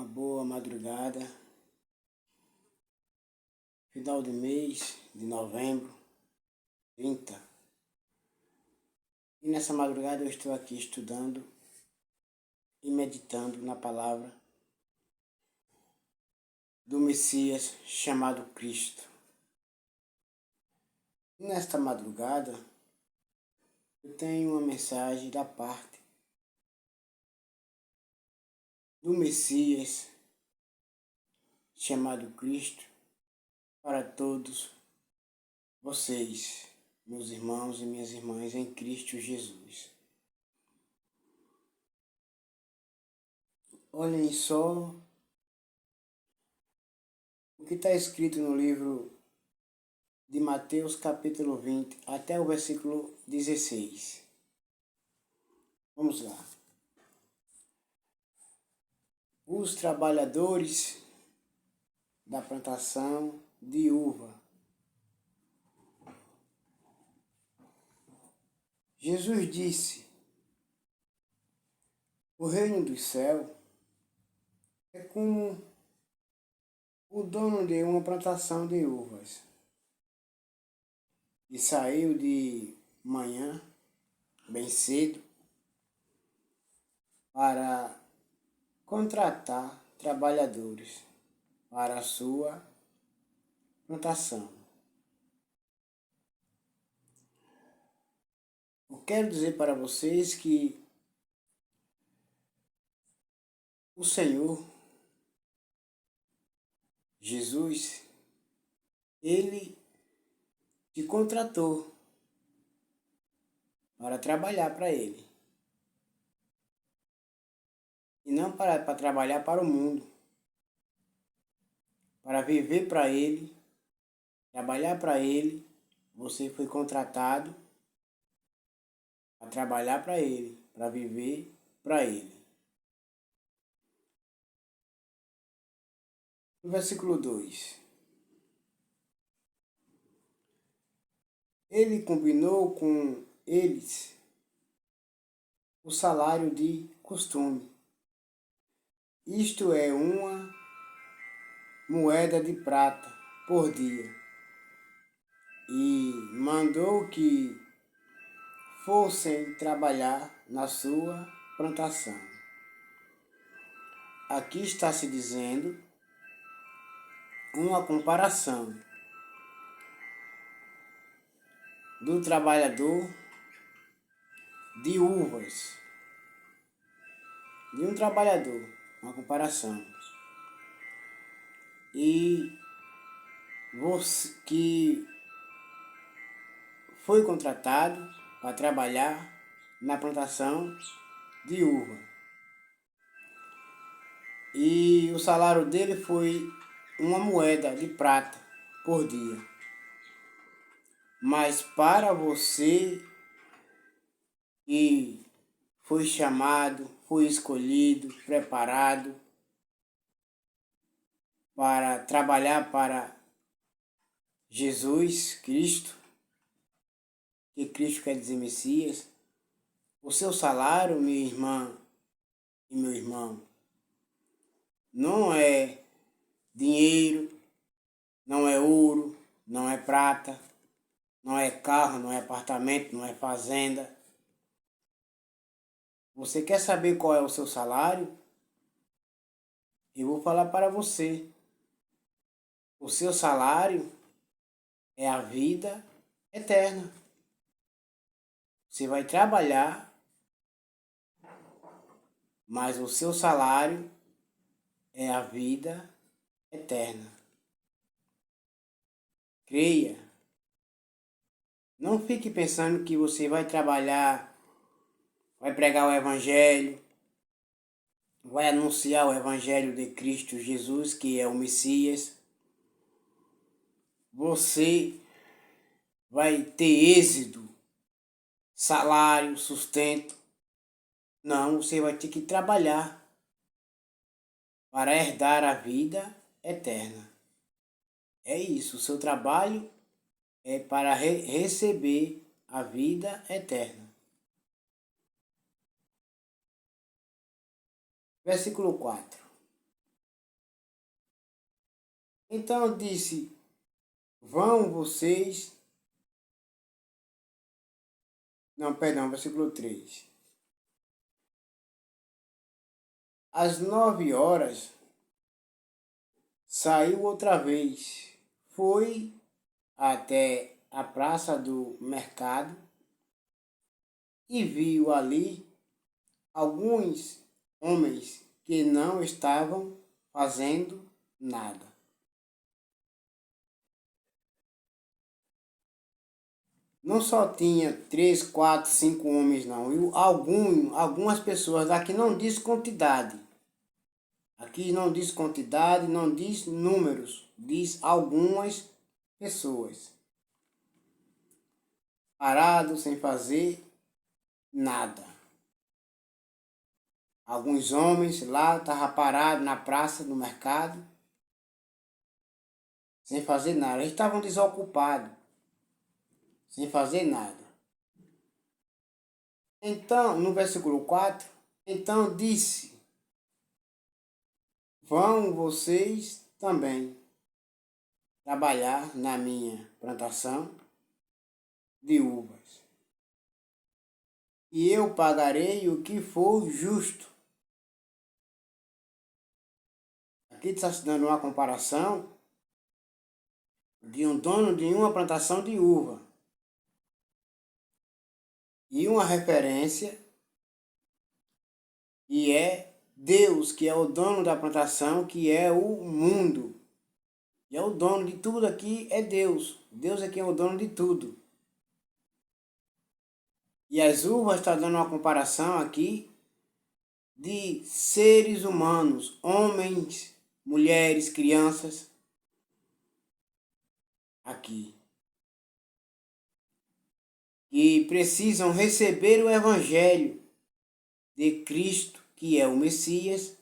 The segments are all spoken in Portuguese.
Uma boa madrugada, final de mês de novembro, 30. E nessa madrugada eu estou aqui estudando e meditando na palavra do Messias chamado Cristo. E nesta madrugada eu tenho uma mensagem da parte do Messias chamado Cristo para todos vocês, meus irmãos e minhas irmãs em Cristo Jesus. Olhem só o que está escrito no livro de Mateus capítulo 20 até o versículo 16. Vamos lá. Os trabalhadores da plantação de uva. Jesus disse: o reino do céu é como o dono de uma plantação de uvas, e saiu de manhã, bem cedo, para contratar trabalhadores para a sua plantação. Eu quero dizer para vocês que o Senhor Jesus, Ele te contratou para trabalhar para Ele. E não para trabalhar para o mundo. Para viver para Ele, trabalhar para Ele, você foi contratado para trabalhar para Ele, para viver para Ele. No versículo 2. Ele combinou com eles o salário de costume. Isto é uma moeda de prata por dia. E mandou que fossem trabalhar na sua plantação. Aqui está se dizendo uma comparação do trabalhador de uvas, de um trabalhador, uma comparação. E você que foi contratado para trabalhar na plantação de uva. E o salário dele foi uma moeda de prata por dia. Mas para você que foi chamado, foi escolhido, preparado para trabalhar para Jesus Cristo, que Cristo quer dizer Messias, o seu salário, minha irmã e meu irmão, não é dinheiro, não é ouro, não é prata, não é carro, não é apartamento, não é fazenda. Você quer saber qual é o seu salário? Eu vou falar para você. O seu salário é a vida eterna. Você vai trabalhar, mas o seu salário é a vida eterna. Creia. Não fique pensando que você vai trabalhar, vai pregar o Evangelho, vai anunciar o Evangelho de Cristo Jesus, que é o Messias. Você vai ter êxito, salário, sustento. Não, você vai ter que trabalhar para herdar a vida eterna. É isso, o seu trabalho é para receber a vida eterna. Versículo 4. Então disse, vão vocês... Não, perdão, versículo 3. Às 9 horas, saiu outra vez, foi até a praça do mercado e viu ali alguns homens que não estavam fazendo nada. Não só tinha 3, 4, 5 homens, não. E algumas pessoas, aqui não diz quantidade. Aqui não diz quantidade, não diz números. Diz algumas pessoas. Parados, sem fazer nada. Alguns homens lá estavam parados na praça do mercado, sem fazer nada. Eles estavam desocupados, sem fazer nada. Então, no versículo 4, então disse, vão vocês também trabalhar na minha plantação de uvas, e eu pagarei o que for justo. Aqui está se dando uma comparação de um dono de uma plantação de uva e uma referência, e é Deus, que é o dono da plantação, que é o mundo. E é o dono de tudo aqui, é Deus. Deus é quem é o dono de tudo. E as uvas está dando uma comparação aqui de seres humanos, homens, mulheres, crianças, aqui, que precisam receber o Evangelho de Cristo, que é o Messias,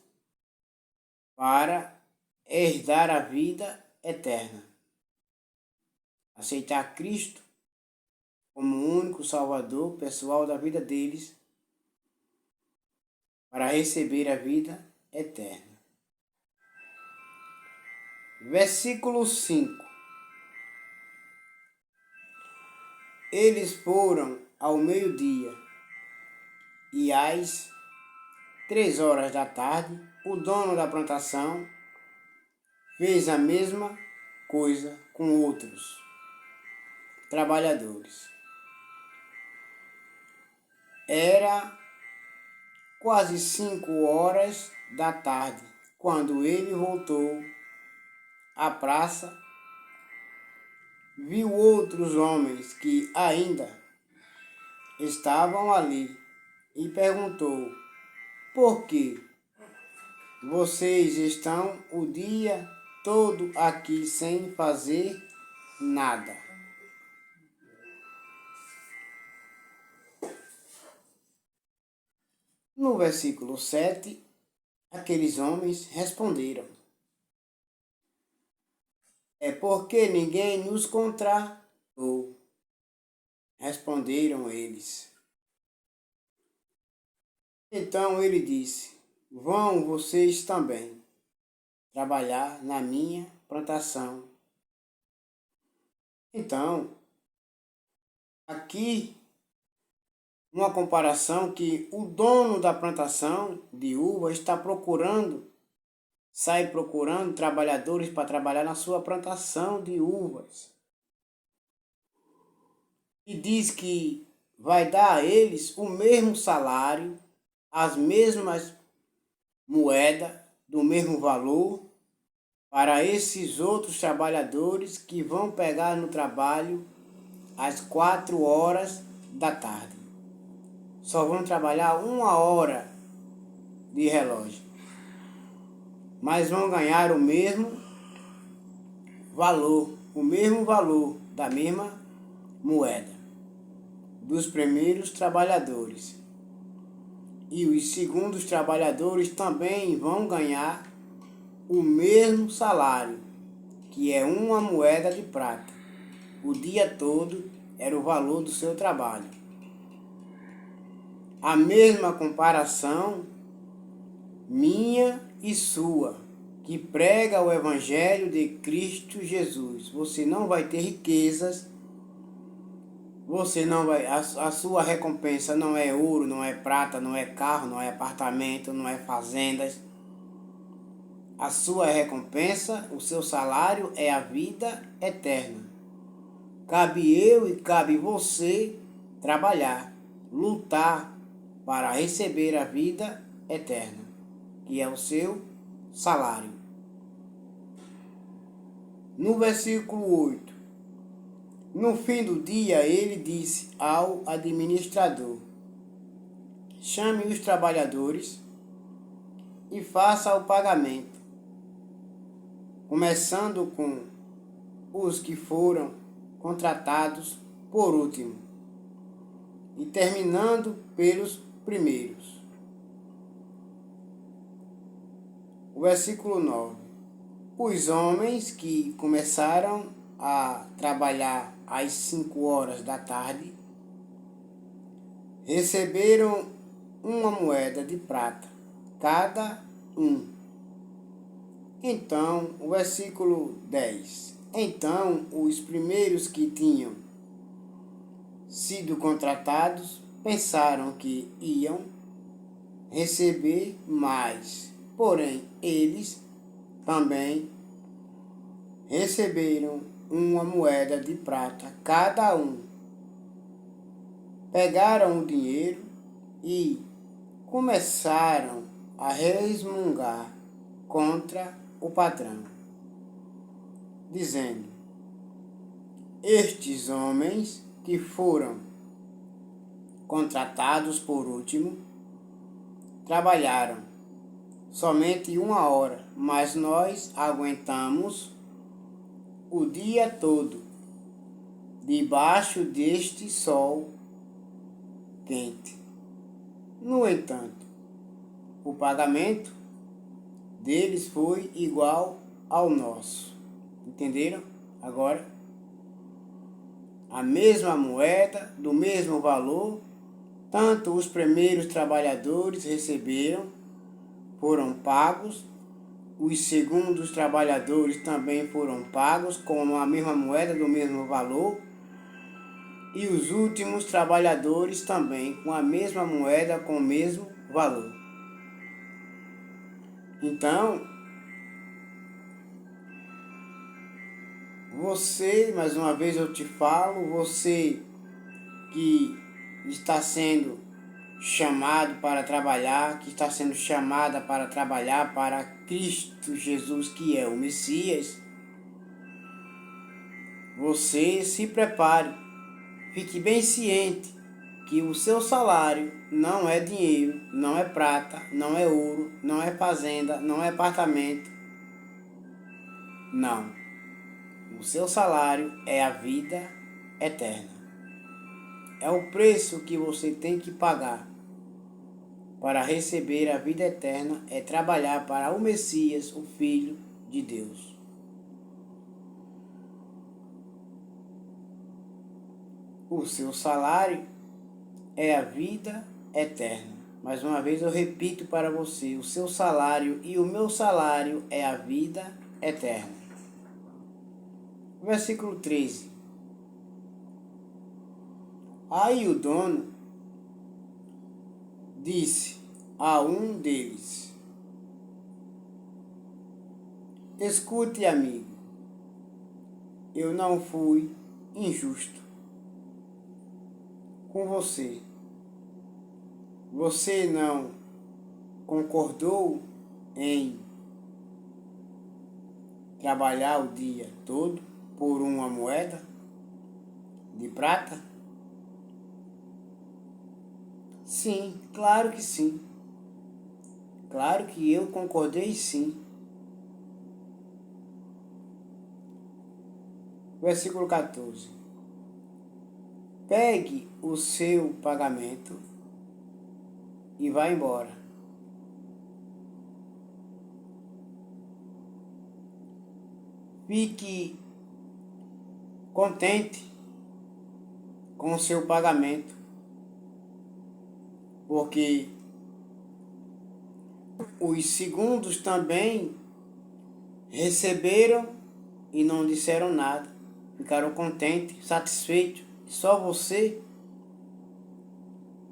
para herdar a vida eterna. Aceitar Cristo como o único Salvador pessoal da vida deles, para receber a vida eterna. Versículo 5. Eles foram ao meio-dia e às 3 horas da tarde, o dono da plantação fez a mesma coisa com outros trabalhadores. Era quase 5 horas da tarde, quando ele voltou à praça, viu outros homens que ainda estavam ali e perguntou, por que vocês estão o dia todo aqui sem fazer nada? No versículo 7, aqueles homens responderam, é porque ninguém nos contratou. Responderam eles. Então ele disse, vão vocês também trabalhar na minha plantação. Então, aqui, uma comparação que o dono da plantação de uva está sai procurando trabalhadores para trabalhar na sua plantação de uvas. E diz que vai dar a eles o mesmo salário, as mesmas moedas, do mesmo valor, para esses outros trabalhadores que vão pegar no trabalho às 4 horas da tarde. Só vão trabalhar 1 hora de relógio, mas vão ganhar o mesmo valor da mesma moeda dos primeiros trabalhadores. E os segundos trabalhadores também vão ganhar o mesmo salário, que é 1 moeda de prata. O dia todo era o valor do seu trabalho. A mesma comparação minha e sua. que prega o Evangelho de Cristo Jesus. Você não vai ter riquezas, você não vai, a sua recompensa não é ouro, não é prata, não é carro, não é apartamento, não é fazendas. A sua recompensa, o seu salário é a vida eterna. Cabe eu e cabe você trabalhar, lutar para receber a vida eterna, que é o seu salário. No versículo 8, no fim do dia ele disse ao administrador: chame os trabalhadores e faça o pagamento, começando com os que foram contratados por último e terminando pelos primeiros. O versículo 9. Os homens que começaram a trabalhar às 5 horas da tarde receberam uma moeda de prata, cada um. Então, o versículo 10. Então, os primeiros que tinham sido contratados pensaram que iam receber mais, porém, eles também receberam uma moeda de prata, cada um. Pegaram o dinheiro e começaram a resmungar contra o patrão, dizendo: estes homens que foram contratados por último trabalharam somente 1 hora, mas nós aguentamos o dia todo debaixo deste sol quente. No entanto, o pagamento deles foi igual ao nosso. Entenderam? Agora, a mesma moeda, do mesmo valor, tanto os primeiros trabalhadores receberam, foram pagos, os segundos trabalhadores também foram pagos com a mesma moeda, do mesmo valor, e os últimos trabalhadores também com a mesma moeda, com o mesmo valor. Então, você, mais uma vez eu te falo, você que está sendo chamado para trabalhar, que está sendo chamada para trabalhar para Cristo Jesus, que é o Messias, você se prepare, fique bem ciente que o seu salário não é dinheiro, não é prata, não é ouro, não é fazenda, não é apartamento. Não. O seu salário é a vida eterna. É o preço que você tem que pagar para receber a vida eterna, é trabalhar para o Messias, o Filho de Deus. O seu salário é a vida eterna. Mais uma vez eu repito para você, o seu salário e o meu salário é a vida eterna. Versículo 13. Aí o dono disse a um deles: escute, amigo, eu não fui injusto com você. Você não concordou em trabalhar o dia todo por uma moeda de prata? Sim, claro que sim. Claro que eu concordei sim. Versículo 14. Pegue o seu pagamento e vá embora. Fique contente com o seu pagamento, porque os segundos também receberam e não disseram nada. Ficaram contentes, satisfeitos. Só você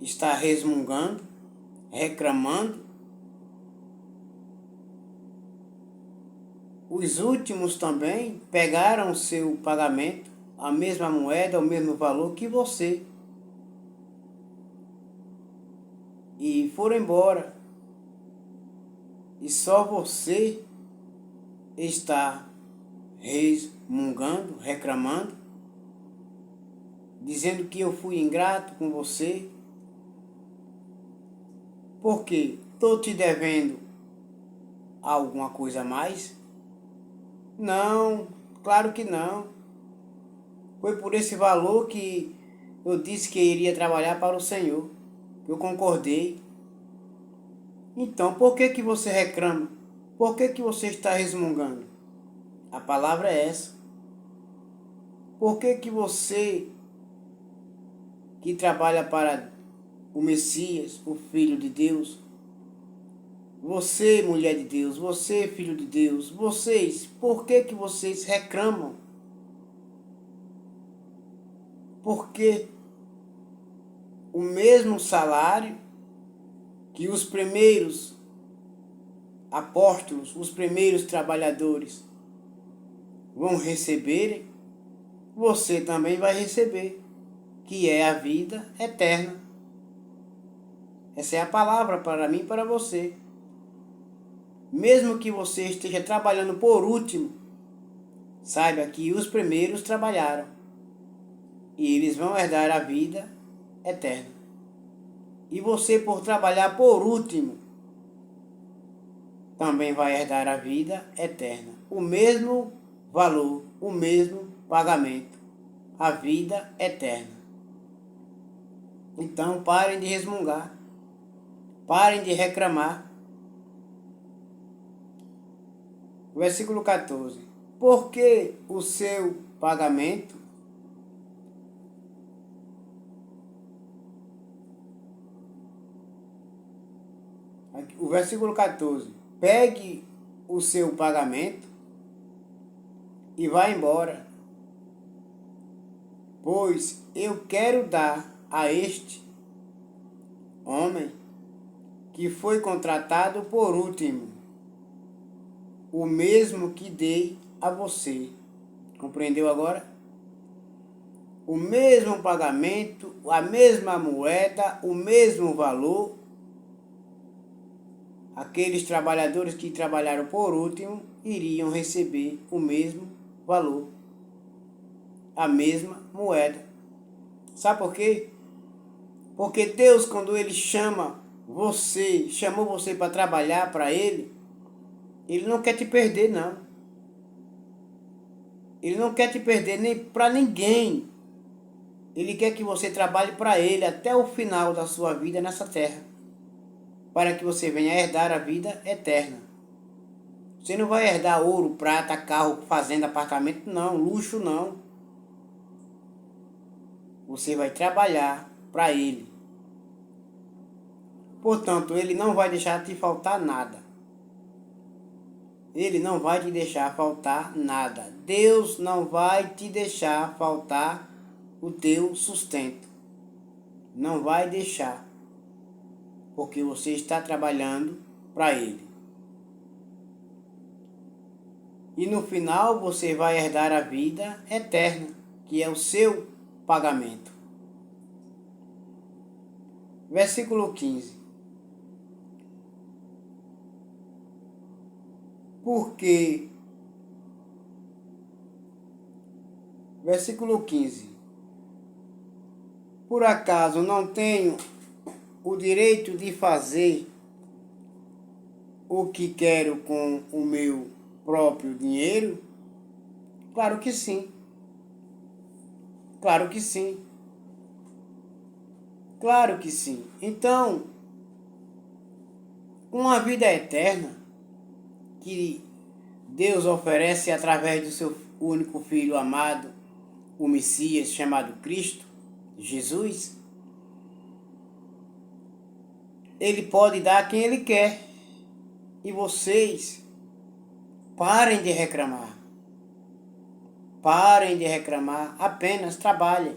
está resmungando, reclamando. Os últimos também pegaram o seu pagamento, a mesma moeda, o mesmo valor que você, e foram embora. E só você está resmungando, reclamando, dizendo que eu fui ingrato com você. Por quê? Estou te devendo alguma coisa a mais? Não, claro que não. Foi por esse valor que eu disse que iria trabalhar para o Senhor. Eu concordei. Então, por que que você reclama? Por que que você está resmungando? A palavra é essa. Por que que você, que trabalha para o Messias, o Filho de Deus, você, mulher de Deus, você, filho de Deus, vocês, por que que vocês reclamam? Porque o mesmo salário que os primeiros apóstolos, os primeiros trabalhadores vão receber, você também vai receber, que é a vida eterna. Essa é a palavra para mim e para você. Mesmo que você esteja trabalhando por último, saiba que os primeiros trabalharam e eles vão herdar a vida eterna. E você, por trabalhar por último, também vai herdar a vida eterna. O mesmo valor, o mesmo pagamento, a vida eterna. Então parem de resmungar, parem de reclamar. Versículo 14. Porque o seu pagamento o versículo 14. Pegue o seu pagamento e vá embora, pois eu quero dar a este homem que foi contratado por último o mesmo que dei a você. Compreendeu agora? O mesmo pagamento, a mesma moeda, o mesmo valor. Aqueles trabalhadores que trabalharam por último iriam receber o mesmo valor, a mesma moeda. Sabe por quê? Porque Deus, quando Ele chamou você para trabalhar para Ele, Ele não quer te perder, não. Ele não quer te perder nem para ninguém. Ele quer que você trabalhe para Ele até o final da sua vida nessa terra, para que você venha herdar a vida eterna. Você não vai herdar ouro, prata, carro, fazenda, apartamento, não, luxo não. Você vai trabalhar para Ele. Portanto, Ele não vai deixar te faltar nada. Ele não vai te deixar faltar nada. Deus não vai te deixar faltar o teu sustento. Não vai deixar. Porque você está trabalhando para Ele. E no final você vai herdar a vida eterna, que é o seu pagamento. Versículo 15. Porque, versículo 15. Por acaso não tenho o direito de fazer o que quero com o meu próprio dinheiro? Claro que sim. Claro que sim. Claro que sim. Então, uma vida eterna que Deus oferece através do seu único Filho amado, o Messias chamado Cristo, Jesus, Ele pode dar a quem Ele quer. E vocês Parem de reclamar. Parem de reclamar, apenas trabalhem.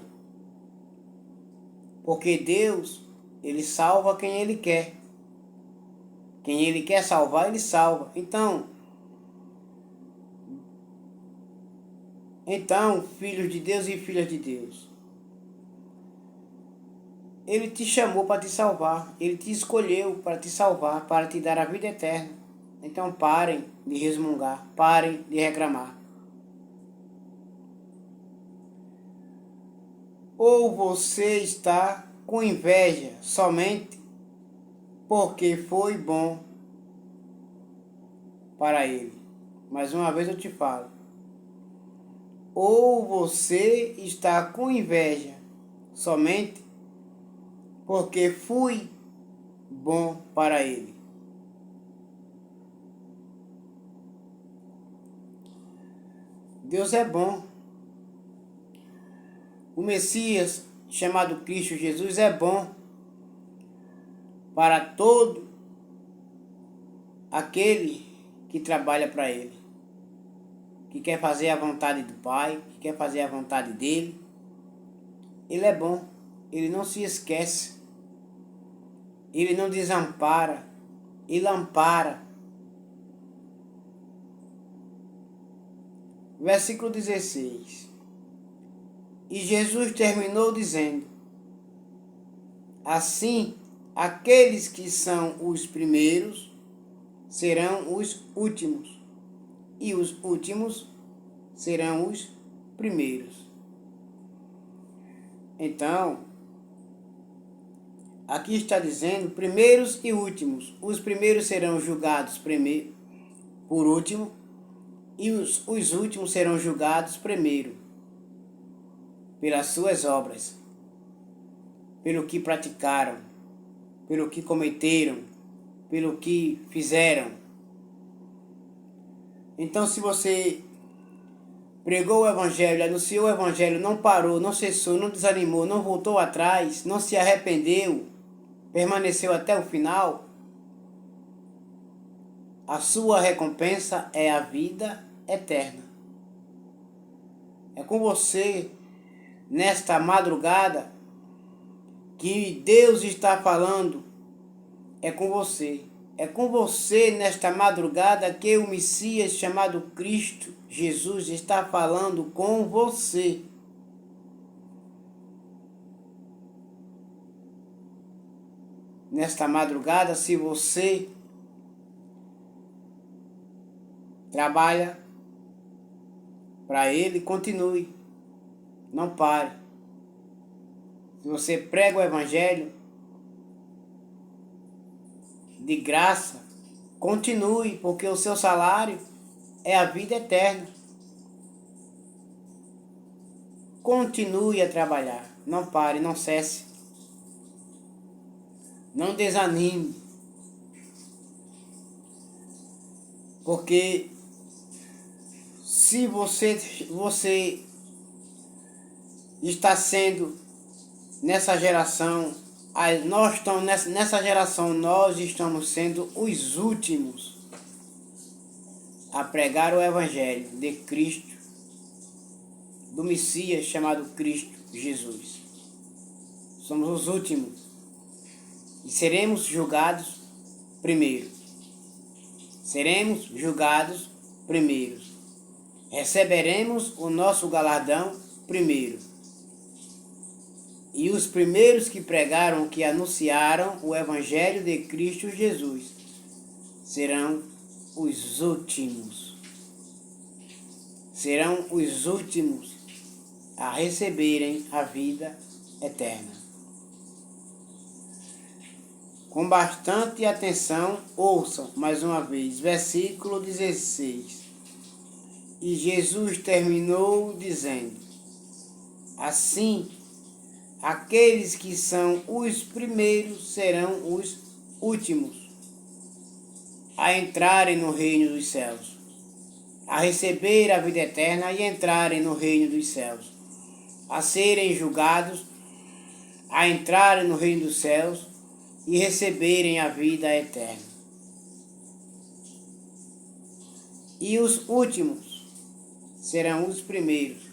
Porque Deus, Ele salva quem Ele quer. Quem Ele quer salvar, Ele salva. Então, filhos de Deus e filhas de Deus, Ele te chamou para te salvar. Ele te escolheu para te salvar, para te dar a vida eterna. Então parem de resmungar, parem de reclamar. Ou você está com inveja somente porque foi bom para ele. Mais uma vez eu te falo. Ou você está com inveja somente porque fui bom para ele. Deus é bom. O Messias, chamado Cristo Jesus, é bom para todo aquele que trabalha para Ele, que quer fazer a vontade do Pai, que quer fazer a vontade dEle. Ele é bom, Ele não se esquece, Ele não desampara, Ele ampara. Versículo 16. E Jesus terminou dizendo: assim, aqueles que são os primeiros serão os últimos, e os últimos serão os primeiros. Então, aqui está dizendo primeiros e últimos. Os primeiros serão julgados por último, e os últimos serão julgados primeiro, pelas suas obras, pelo que praticaram, pelo que cometeram, pelo que fizeram. Então, se você pregou o Evangelho, anunciou o Evangelho, não parou, não cessou, não desanimou, não voltou atrás, não se arrependeu, permaneceu até o final, a sua recompensa é a vida eterna. É com você, nesta madrugada, que Deus está falando. É com você. É com você nesta madrugada que o Messias chamado Cristo Jesus está falando com você. Nesta madrugada, se você trabalha para Ele, continue. Não pare. Se você prega o Evangelho de graça, continue, porque o seu salário é a vida eterna. Continue a trabalhar. Não pare, não cesse. Não desanime. Porque se você está sendo nessa geração, nós estamos nessa geração, nós estamos sendo os últimos a pregar o Evangelho de Cristo, do Messias chamado Cristo Jesus. Somos os últimos e seremos julgados primeiro. Seremos julgados primeiro. Receberemos o nosso galardão primeiro. E os primeiros que pregaram, que anunciaram o Evangelho de Cristo Jesus, serão os últimos. Serão os últimos a receberem a vida eterna. Com bastante atenção, ouçam mais uma vez, versículo 16. E Jesus terminou dizendo: assim, aqueles que são os primeiros serão os últimos a entrarem no reino dos céus, a receber a vida eterna e entrarem no reino dos céus, a serem julgados, a entrarem no reino dos céus e receberem a vida eterna. e os últimos serão os primeiros.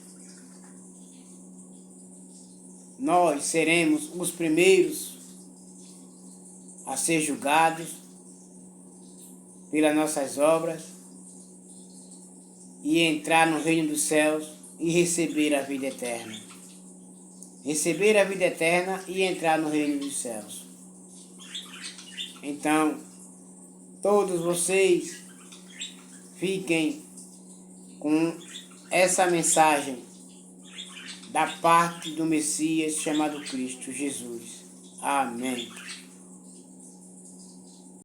Nós seremos os primeiros a ser julgados pelas nossas obras e entrar no reino dos céus e receber a vida eterna. Receber a vida eterna e entrar no reino dos céus. Então, todos vocês fiquem com essa mensagem da parte do Messias chamado Cristo Jesus. Amém.